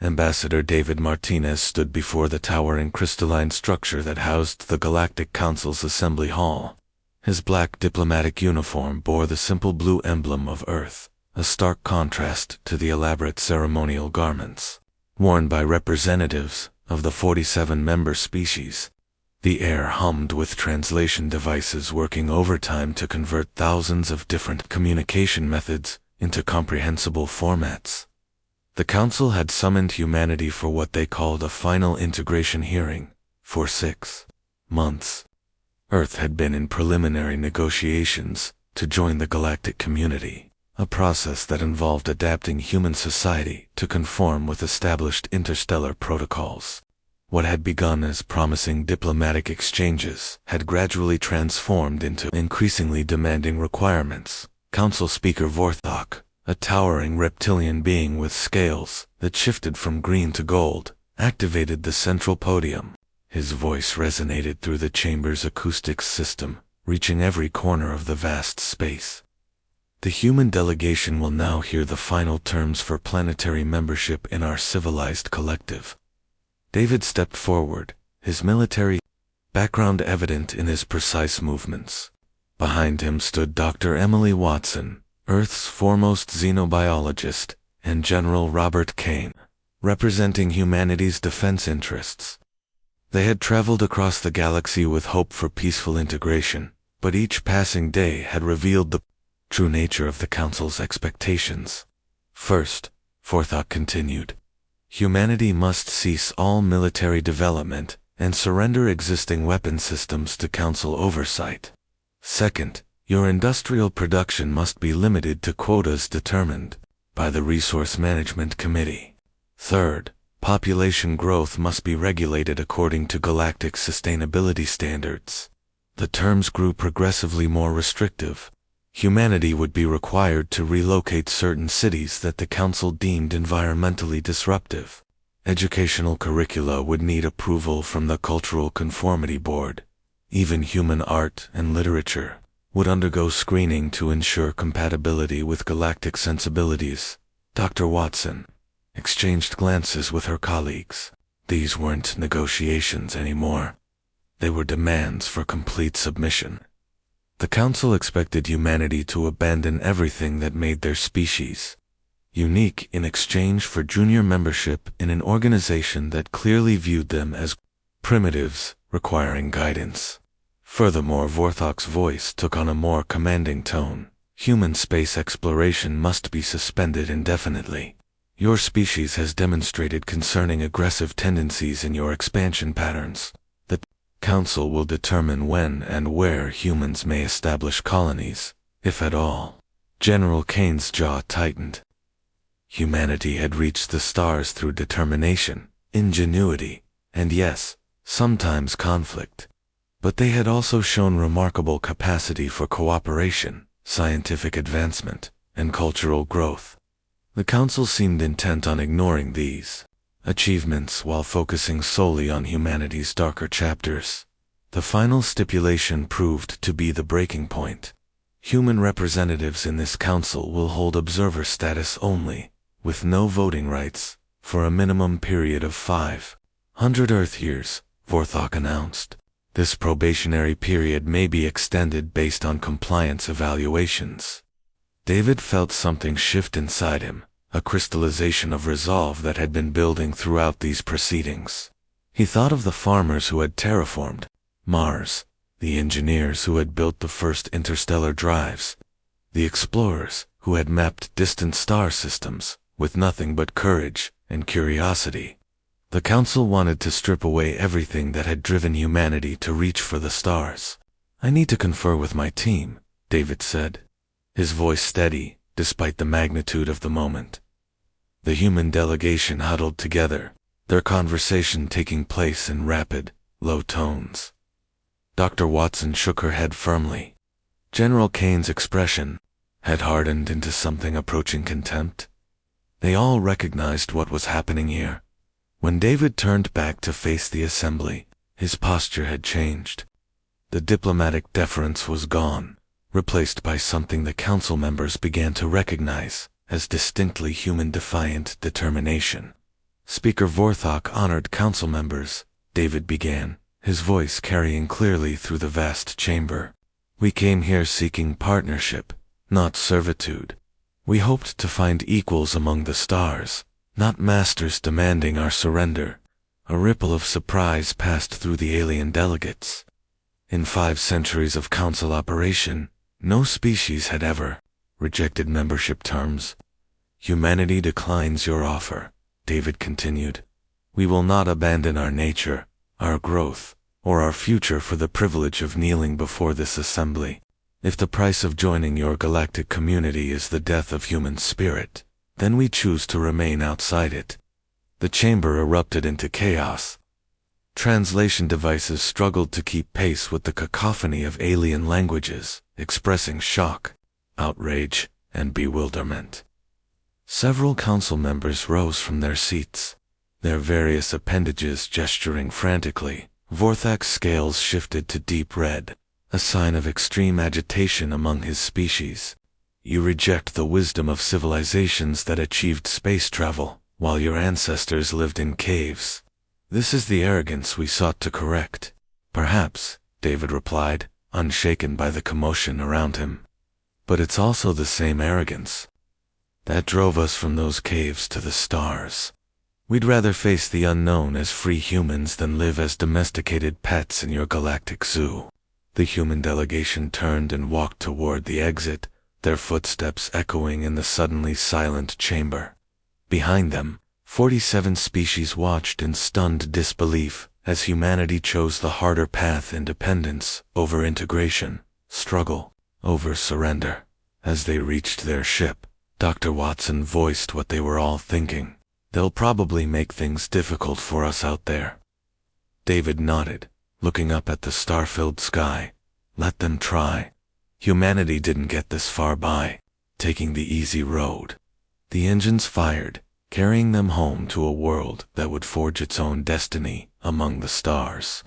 Ambassador David Martinez stood before the towering crystalline structure that housed the Galactic Council's assembly hall. His black diplomatic uniform bore the simple blue emblem of Earth, a stark contrast to the elaborate ceremonial garments worn by representatives of the 47 member species. The air hummed with translation devices working overtime to convert thousands of different communication methods into comprehensible formats. The Council had summoned humanity for what they called a final integration hearing. For 6 months, Earth had been in preliminary negotiations to join the galactic community, a process that involved adapting human society to conform with established interstellar protocols. What had begun as promising diplomatic exchanges had gradually transformed into increasingly demanding requirements. Council Speaker Vorthok, a towering reptilian being with scales that shifted from green to gold, activated the central podium. His voice resonated through the chamber's acoustics system, reaching every corner of the vast space. The human delegation will now hear the final terms for planetary membership in our civilized collective. David stepped forward, his military background evident in his precise movements. Behind him stood Dr. Emily Watson, Earth's foremost xenobiologist, and General Robert Kane, representing humanity's defense interests. They had traveled across the galaxy with hope for peaceful integration, but each passing day had revealed the true nature of the Council's expectations. First, Vorthok continued, humanity must cease all military development and surrender existing weapon systems to Council oversight. Second, your industrial production must be limited to quotas determined by the Resource Management Committee. Third, population growth must be regulated according to galactic sustainability standards. The terms grew progressively more restrictive. Humanity would be required to relocate certain cities that the Council deemed environmentally disruptive. Educational curricula would need approval from the Cultural Conformity Board. Even human art and literature would undergo screening to ensure compatibility with galactic sensibilities. Dr. Watson exchanged glances with her colleagues. These weren't negotiations anymore. They were demands for complete submission. The Council expected humanity to abandon everything that made their species unique in exchange for junior membership in an organization that clearly viewed them as primitives requiring guidance. Furthermore, Vorthok's voice took on a more commanding tone. Human space exploration must be suspended indefinitely. Your species has demonstrated concerning aggressive tendencies in your expansion patterns. The Council will determine when and where humans may establish colonies, if at all. General Kane's jaw tightened. Humanity had reached the stars through determination, ingenuity, and yes, sometimes conflict. But they had also shown remarkable capacity for cooperation, scientific advancement, and cultural growth. The Council seemed intent on ignoring these achievements while focusing solely on humanity's darker chapters. The final stipulation proved to be the breaking point. Human representatives in this Council will hold observer status only, with no voting rights, for a minimum period of 500 Earth years, Vorthok announced. This probationary period may be extended based on compliance evaluations. David felt something shift inside him, a crystallization of resolve that had been building throughout these proceedings. He thought of the farmers who had terraformed Mars, the engineers who had built the first interstellar drives, the explorers who had mapped distant star systems with nothing but courage and curiosity. The Council wanted to strip away everything that had driven humanity to reach for the stars. I need to confer with my team, David said, his voice steady despite the magnitude of the moment. The human delegation huddled together, their conversation taking place in rapid, low tones. Dr. Watson shook her head firmly. General Kane's expression had hardened into something approaching contempt. They all recognized what was happening here. When David turned back to face the assembly, his posture had changed. The diplomatic deference was gone, replaced by something the Council members began to recognize as distinctly human defiant determination. Speaker Vorthok honored council members, David began, his voice carrying clearly through the vast chamber. We came here seeking partnership, not servitude. We hoped to find equals among the stars, not masters demanding our surrender. A ripple of surprise passed through the alien delegates. In 5 centuries of council operation, no species had ever rejected membership terms. Humanity declines your offer, David continued. We will not abandon our nature, our growth, or our future for the privilege of kneeling before this assembly. If the price of joining your galactic community is the death of human spirit, then we choose to remain outside it. The chamber erupted into chaos. Translation devices struggled to keep pace with the cacophony of alien languages, expressing shock, outrage, and bewilderment. Several council members rose from their seats, their various appendages gesturing frantically. Vorthok's scales shifted to deep red, a sign of extreme agitation among his species. You reject the wisdom of civilizations that achieved space travel, while your ancestors lived in caves. This is the arrogance we sought to correct. Perhaps, David replied, unshaken by the commotion around him. But it's also the same arrogance that drove us from those caves to the stars. We'd rather face the unknown as free humans than live as domesticated pets in your galactic zoo. The human delegation turned and walked toward the exit, their footsteps echoing in the suddenly silent chamber. Behind them, 47 species watched in stunned disbelief as humanity chose the harder path: independence over integration, struggle over surrender. As they reached their ship, Dr. Watson voiced what they were all thinking. They'll probably make things difficult for us out there. David nodded, looking up at the star-filled sky. Let them try. Humanity didn't get this far by taking the easy road. The engines fired, carrying them home to a world that would forge its own destiny among the stars.